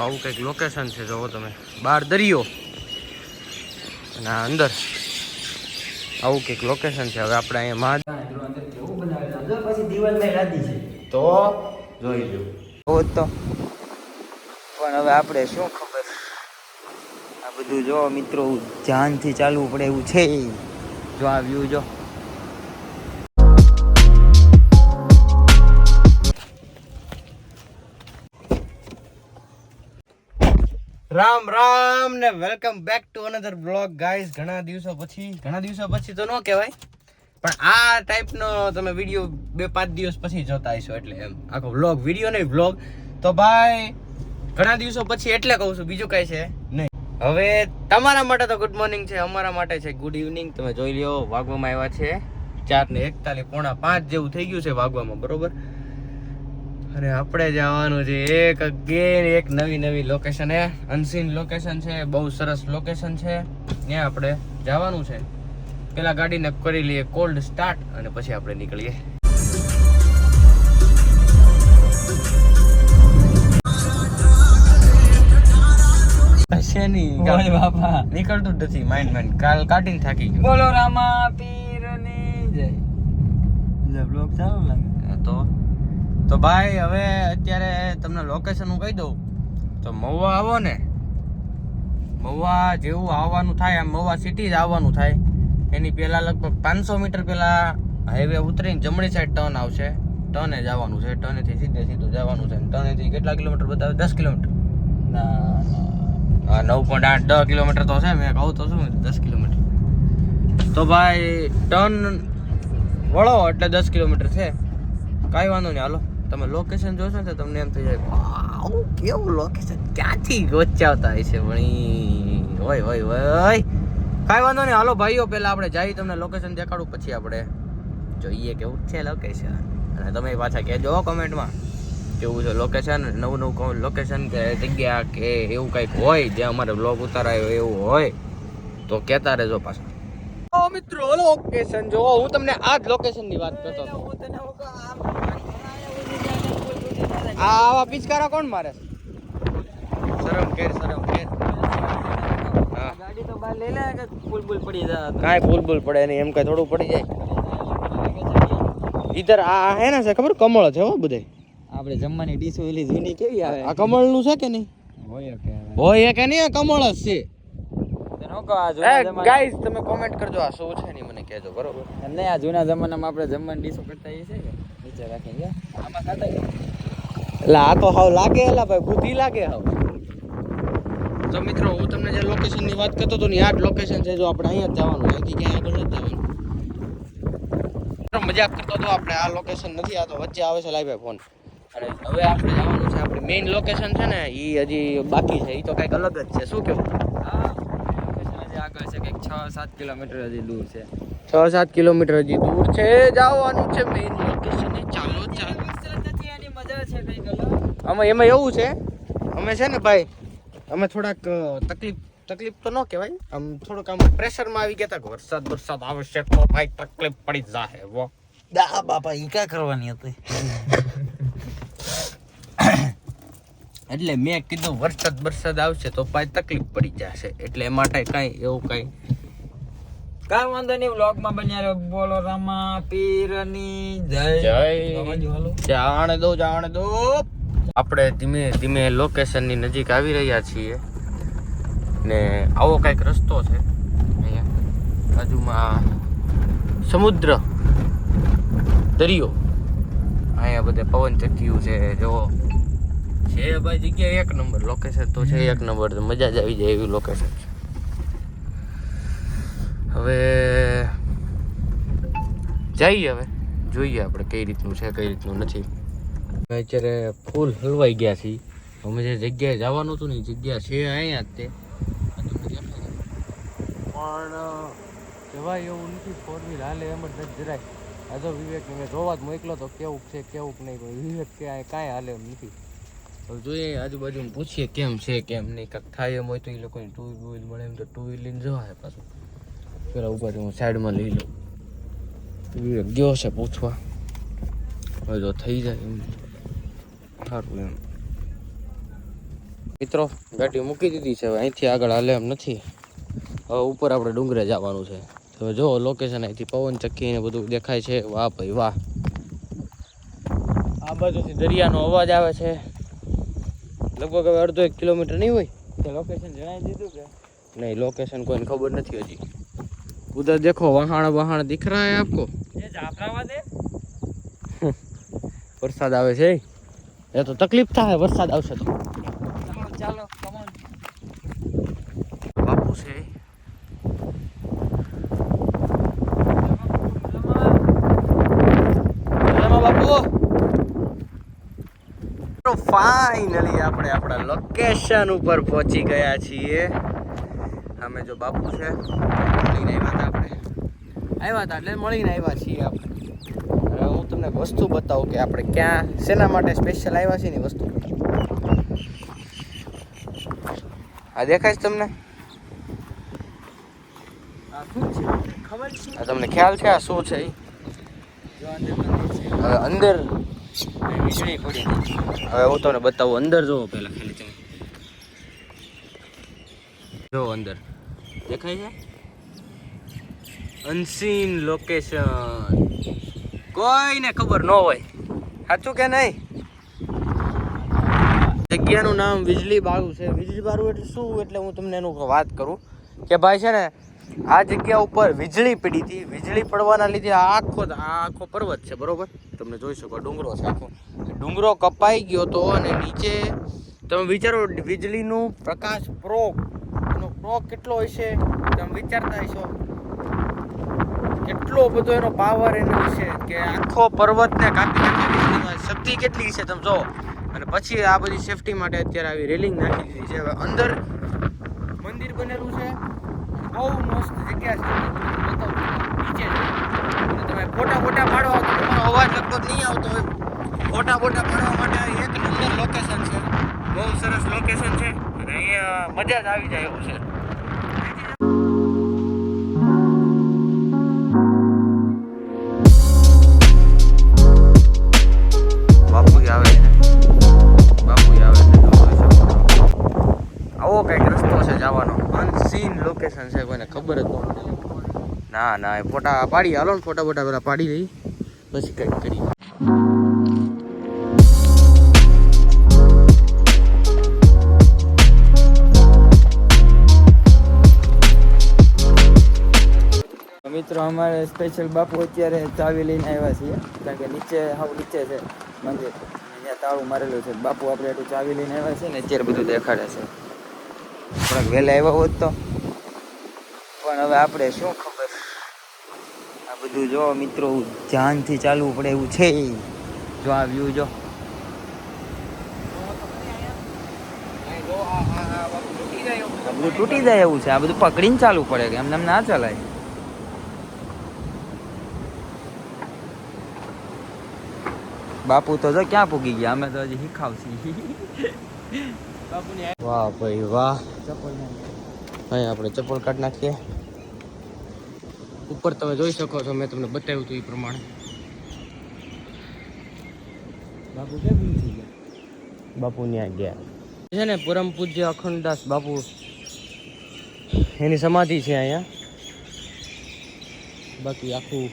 આવું કંઈક લોકેશન છે. જોવો તમે, બહાર દરિયો અને અંદર આવું કંઈક લોકેશન છે. હવે આપણે અહીંયા તો જોઈ લો તો. પણ હવે આપણે શું ખબર, આ બધું જો મિત્રો ધ્યાનથી ચાલવું પડે એવું છે. જો આ વ્યૂ જો. રામ રામ ને welcome back to another blog guys. ઘણા દિવસો પછી તો ન કહેવાય, પણ આ ટાઈપનો તમે વિડીયો 2-5 દિવસ પછી જોતા હશો, એટલે એમ આખો વ્લોગ વિડીયો નહીં વ્લોગ. તો ભાઈ ઘણા દિવસો પછી એટલે કહું છું, બીજું કઈ છે નહીં. હવે તમારા માટે તો ગુડ મોર્નિંગ છે, અમારા માટે છે ગુડ ઇવનિંગ. તમે જોઈ લ્યો, વાગવામાં આવ્યા છે 4:41, 4:45 જેવું થઈ ગયું છે વાગવામાં, બરોબર. અને આપણે જવાનું છે એક નવી લોકેશન, અનસીન લોકેશન છે, બહુ સરસ લોકેશન છે. ત્યાં આપણે જવાનું છે. પેલા ગાડીને કરી લઈએ કોલ્ડ સ્ટાર્ટ અને પછી આપણે નીકળીએ. નીકળતું જ નથી માઇન્ડ કાલ કાઢીને થાકી ગયો. બોલો રામા પીરની જય. બ્લોગ ચાલુ લાગે તો ભાઈ હવે અત્યારે તમને લોકેશન હું કહી દઉં તો મહુવા આવો ને, મહુવા જેવું આવવાનું થાય, આમ મહુવા સિટી જ આવવાનું થાય, એની પહેલાં લગભગ 500 મીટર પહેલાં હાઈવે ઉતરીને જમણી સાઈડ ટર્ન આવશે. ટર્ને જવાનું છે, ટર્નેથી સીધું જવાનું છે. ટર્નેથી કેટલા કિલોમીટર બતાવે? 10 કિલોમીટર. હા 9.8-10 કિલોમીટર તો છે. મેં કહું તો શું 10 કિલોમીટર. તો ભાઈ ટર્ન વળો એટલે 10 કિલોમીટર છે. કાંઈ વાંધો નહીં, હાલો. તમે લોકેશન જોશો ને તમને એમ થઈ જાય વાવ કેવું લોકેશન, ક્યાંથી ગોચાવતા હશે ભણી. હોય કાંઈ વાંધો નહીં, હાલો ભાઈઓ. પહેલાં આપણે જઈએ, તમને લોકેશન દેખાડું, પછી આપણે જોઈએ કેવું છે લોકેશન. અને તમે પાછા કહેજો કમેન્ટમાં કેવું છે લોકેશન. નવું લોકેશન કે જગ્યા કે એવું કંઈક હોય જ્યાં અમારે બ્લોગ ઉતારાયો એવું હોય તો કહેતા રહેજો પાછા. મિત્રો લોકેશન જો, હું તમને આ જ લોકેશનની વાત કરતો હતો. આવા પિચકારા કોણ મારે? શરમ કેર. હા ગાડી તો બહાર લઈ લે કે ફૂલ પડી જાય. કાંઈ ફૂલ પડે નહીં, એમ કાંઈ થોડું પડી જાય. ઈધર આ હે ને છે ખબર, કમળ છે હો બધે. આપણે જમવાની ડીશો એલી જૂની કેવી આવે? આ કમળનું છે કે નહીં? હોય કે નહીં, કમળ જ છે. ગાઈસ તમે કોમેન્ટ કરજો આ શું છે ને મને કહેજો, બરોબર. એમને આ જૂના જમાનામાં આપણે જમવાની ડીશો કરતા એ છે કે નીચે રાખીને આમાં ખાતા. એટલે આ તો હાવ લાગે, એલા ભાઈ બુદ્ધિ લાગે હાવ. તો મિત્રો હું તમને જે લોકેશનની વાત કરતો હતો ને, આ જ લોકેશન છે. જો આપણે અહીંયા જ જવાનું, અહીંથી ક્યાંય આગળ નથી જવાનું. મજાક કરતો હતો, આપણે આ લોકેશન નથી, આ તો વચ્ચે આવે છે લાઈવ ફોન. અને હવે આપણે જવાનું છે, આપણી મેઇન લોકેશન છે ને એ હજી બાકી છે, એ તો કંઈક અલગ જ છે. શું કેવું? આગળ છે કંઈક 6-7 કિલોમીટર હજી દૂર છે. 6-7 કિલોમીટર હજી દૂર છે, જવાનું છે મેઇન લોકેશન. ચાલો એની મજા છે કંઈક અલગ. અમે એમાં એવું છે, અમે છે ને ભાઈ, અમે થોડાક તકલીફ તો ન કહેવાય, આમ થોડુંક આમ પ્રેશરમાં આવી ગયા હતા. વરસાદ આવશે તો ભાઈ તકલીફ પડી જાય. વો દા બાપા ઈ ક્યાં કરવાની હતી? એટલે મેં કીધું વરસાદ આવશે તો ભાઈ તકલીફ પડી જશે, એટલે એ માટે કાંઈ વાંધો નહીં, વ્લોગમાં બન્યા રહ્યો. બોલો રામા પીરની જય. જાણ દો. આપણે ધીમે ધીમે લોકેશનની નજીક આવી રહ્યા છીએ ને આવો કંઈક રસ્તો છે. અહીંયા બાજુમાં સમુદ્ર, દરિયો, અહીંયા બધે પવન ચક્યું છે. જો છે ભાઈ જગ્યા એક નંબર, લોકેશન તો છે એક નંબર, મજા જ આવી જાય એવી લોકેશન છે. હવે જઈએ, હવે જોઈએ આપણે કઈ રીતનું છે કઈ રીતનું નથી. અત્યારે ફૂલ હલવાઈ ગયા છીએ. અમે જે જગ્યાએ જવાનું હતું ને એ જગ્યા છે અહીંયા જ તે, પણ જવાય એવું નથી. 4 વ્હીલ હાલે એમ જ નથી જરાય. આ તો વિવેક મેં જોવા જ મોકલો તો કેવું છે કેવું નહીં, વિવેક કે કાંઈ હાલે એમ નથી. હવે જોઈએ આજુબાજુ પૂછીએ કેમ છે કેમ નહીં. કાંઈક થાય એમ હોય તો એ લોકોની 2 વ્હીલ મળે એમ તો 2 વ્હીલ લઈને જવાય. પાછું પેલા ઉપર હું સાઈડમાં લઈ લઉં. વિવેક ગયો છે પૂછવા, હવે જો થઈ જાય એમ સારું એમ. મિત્રો ગાડી મૂકી દીધી છે, હવે અહીંથી આગળ હાલે એમ નથી. હવે ઉપર આપણે ડુંગરે જવાનું છે. હવે જો લોકેશન અહીંથી પવન ચક્કી ને બધું દેખાય છે. વાહ ભાઈ વાહ. આ બાજુથી દરિયાનો અવાજ આવે છે. લગભગ હવે અડધો 1 કિલોમીટર નહીં હોય. લોકેશન જણાવી દીધું કે नहीं लोकेशन कोई खबर नहीं हजी. उधर देखो वहां दिख रहा है आपको? ये जाफराबाद है. वरसाद आवे छे ये तो तकलीफ था है वरसाद आवशे तो. चलो कम ऑन. बापू से बापू तो फाइनली આપણે આપણા લોકેશન ઉપર પહોંચી ગયા છીએ. અમે જો બાપુ છે મળીને આવ્યા હતા એટલે મળીને આવ્યા છીએ આપણે. હવે હું તમને એક વસ્તુ બતાવું કે આપણે ક્યાં શેના માટે સ્પેશિયલ આવ્યા છીએ ને વસ્તુ આ દેખાય છે તમને? આ શું છે ખબર છે? આ તમને ખ્યાલ છે આ શું છે? જો અંદર મંદિર છે. હવે અંદર વીજળી પડી. હવે હું તમને બતાવું. અંદર જોવો પહેલા ખાલી તમે જો અંદર દેખાય છે અનસીન લોકેશન. કોઈને ખબર ન હોય. સાચું કે નહીં? જગ્યાનું નામ વીજળી બારું છે. વીજળી બારું એટલે શું? એટલે હું તમને એનું વાત કરું કે ભાઈ છે ને આ જગ્યા ઉપર વીજળી પડી હતી. વીજળી પડવાના લીધે આ આખો પર્વત છે બરોબર. તમને જોઈ શકો ડુંગરો છે આખો. ડુંગરો કપાઈ ગયો તો અને નીચે તમે વિચારો વીજળીનું પ્રકાશ પ્રોક એનો પ્રોક કેટલો હશે તમે વિચારતા હશો. કેટલો બધો એનો પાવર એનો હશે કે આખો પર્વતને કાપી નાખે. વીજળીમાં શક્તિ કેટલી છે તમે જોવો. અને પછી આ બધી સેફટી માટે અત્યારે આવી રેલિંગ નાખી દીધી છે. હવે અંદર મંદિર બનેલું છે. બહુ મસ્ત જગ્યા છે. નીચે તમે ફોટા પાડવા તો તમારો અવાજ લગભગ નહીં આવતો હોય. ફોટા પાડવા માટે એક નંબર લોકેશન છે. બહુ સરસ લોકેશન છે અને અહીંયા મજા જ આવી જાય એવું છે. બાપુ આવે આવો કઈક રસ્તો છે જવાનો. અનસીન લોકેશન છે. કોઈને ખબર જ ન ના એ ફોટા પાડી હાલો ને. ફોટા પેલા પાડી દઈ પછી કંઈક કરી. મિત્રો અમારે સ્પેશિયલ બાપુ અત્યારે ચાવી લઈને આવ્યા છીએ કારણ કે નીચે છે મંદિર ત્યાં તાળું મારેલું છે. બાપુ આપણે એટલું ચાવી લઈને આવ્યા છે ને અત્યારે બધું દેખાડે છે. થોડાક વહેલા આવ્યા હોત તો પણ હવે આપણે શું ખબર. આ બધું જો મિત્રો ધ્યાનથી ચાલવું પડે એવું છે. જો આ વ્યૂ જો આ બધું તૂટી જાય એવું છે. આ બધું પકડીને ચાલવું પડે કે એમને ના ચલાય. બાપુ તો જો ક્યાં પૂગી ગયા. અમે તો હજી શીખાવશી. વાહ ભાઈ વાહ. ચપ્પલ અહીંયા આપણે ચપ્પલ કાઢી નાખીએ. ઉપર તમે જોઈ શકો છો. મેં તમને બતાવ્યું હતું એ પ્રમાણે. બાપુ કેમ થઈ ગયા? બાપુ ત્યાં ગયા છે ને. પરમ પૂજ્ય અખંડદાસ બાપુ એની સમાધિ છે અહીંયા. બાકી આખું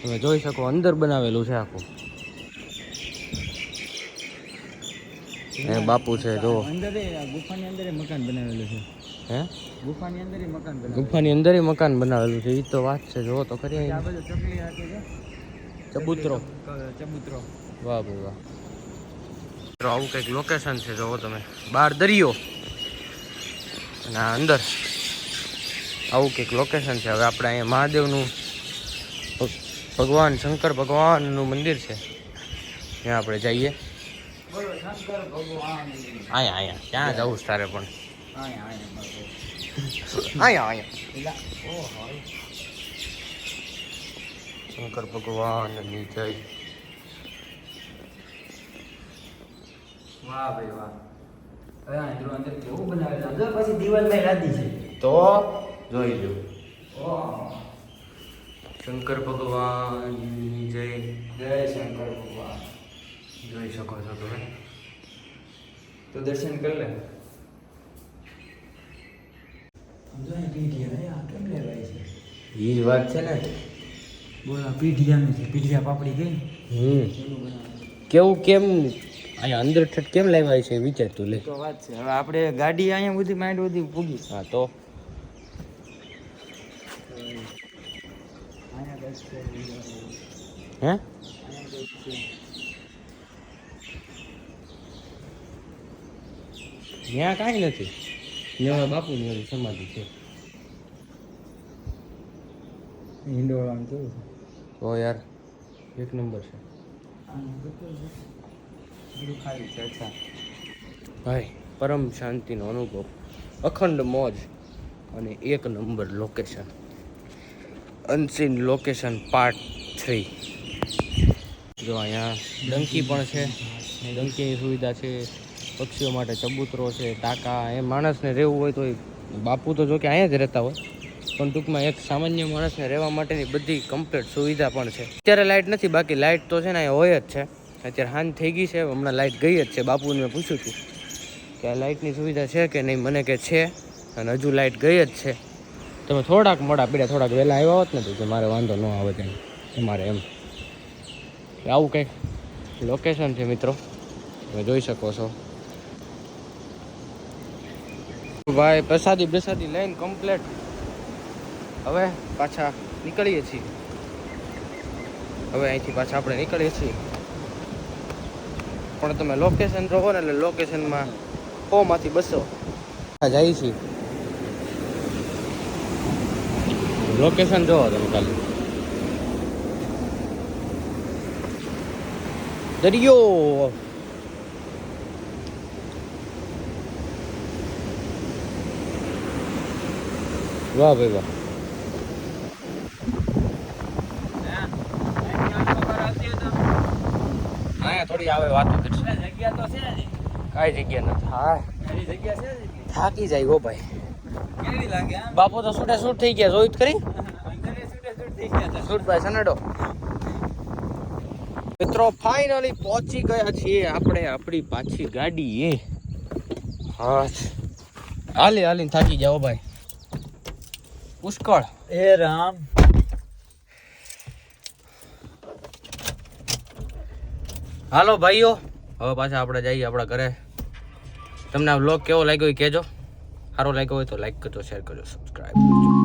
તમે જોઈ શકો અંદર બનાવેલું છે આખું. એ બાપુ છે જો. અંદર ગુફાની અંદર મકાન બનાવેલું છે. હે ગુફાની અંદર મકાન બનાવેલું. ગુફાની અંદર મકાન બનાવેલું છે. એ તો વાત છે. જો તો ખરી. આ બધું ચકલી હાથે છે. ચબૂતરો. વાહ ભાઈ વાહ. આવું કંઈક લોકેશન છે. જોવો તમે બહાર દરિયો અને અંદર આવું કંઈક લોકેશન છે. હવે આપણે અહીંયા મહાદેવનું ભગવાન શંકર ભગવાનનું મંદિર છે. ત્યાં આપણે જઈએ. અહીંયા ક્યાં જવું તારે પણ? અહીંયા શંકર ભગવાનની જય. વાહ ભાઈ વાહ. અંદર કેવું બનાવેલું છે. પછી દિવાલમાં લાદી છે તો જોઈ લો. શંકર ભગવાનની જય. જય શંકર ભગવાન. જોઈ શકો છો તમે. તો દર્શન કરી લે. ઈ જ વાત છે ને. બોલા પીઢિયાનું છે, પીઢિયા પાપડી ગઈ. કેવું કેમ અહીંયા અંદર ઠેઠ કેમ લાવ્યા છે વિચાર તું લે. તો વાત છે. હવે આપણે ગાડી અહીંયા સુધી માંડ સુધી પૂગી. હા તો હે ત્યાં કાંઈ નથી. ત્યાં બાપુની ઓલી સમાધિ છે. હિંડોળાનું કેવું છે? ઓ યાર એક નંબર છે બધું ખાલી છે. અચ્છા ભાઈ. પરમ શાંતિનો અનુભવ, અખંડ મોજ અને એક number location. Unseen location part 3. જો અહીંયા ડંકી પણ છે, ડંકીની સુવિધા છે, પક્ષીઓ માટે ચબૂતરો છે, ટાંકા. એ માણસને રહેવું હોય તો બાપુ તો જો કે અહીંયા જ રહેતા હોય, પણ ટૂંકમાં એક સામાન્ય માણસને રહેવા માટેની બધી કમ્પ્લીટ સુવિધા પણ છે. અત્યારે લાઇટ નથી, બાકી લાઇટ તો છે ને અહીંયા હોય જ છે. અત્યારે સાંજ થઈ ગઈ છે, હમણાં લાઇટ ગઈ જ છે. બાપુને મેં પૂછ્યું હતું કે આ લાઇટની સુવિધા છે કે નહીં, મને કે છે, અને હજુ લાઇટ ગઈ જ છે. તમે થોડાક મોડા પીડ્યા, થોડાક વહેલા આવ્યા હોત ને તો મારે વાંધો ન આવે તેમ તમારે એમ. આવું કંઈક લોકેશન છે મિત્રો, તમે જોઈ શકો છો. ભાઈ પ્રસાદી લઈને કમ્પ્લેટ હવે પાછા નીકળીએ છીએ. હવે અહીંથી પાછા આપણે નીકળીએ છીએ, પણ તમે લોકેશન જોવો ને એટલે લોકેશનમાં 100 માંથી 200 જાય છે. લોકેશન જોવો તમે ખાલી. દરિયો. વાહ ભાઈ વાહ. અહીંયા થોડી આવે વાતો કરશે. જગ્યા તો છે ને, કાંઈ જગ્યા નથી. હા એની જગ્યા છે ને. થાકી જાય હો ભાઈ. કેવી લાગે આમ? બાપુ તો છૂટે છૂટ થઈ ગયા. જોઈ જ કરી અંદરે છૂટે છૂટ થઈ ગયા હતા. શૂટ ભાઈ સનેડો. મિત્રો ફાઇનલી પહોંચી ગયા છીએ આપણે આપણી પાછી ગાડી. એ હા હાલીને થાકી જાઓ ભાઈ. પુષ્કળ. એ રામ. હાલો ભાઈઓ, હવે પાછા આપણે જઈએ આપણા ઘરે. તમને આ વ્લોગ કેવો લાગ્યો એ કહેજો. સારો લાગ્યો હોય તો લાઈક કરજો, શેર કરજો, સબસ્ક્રાઈબ કરજો.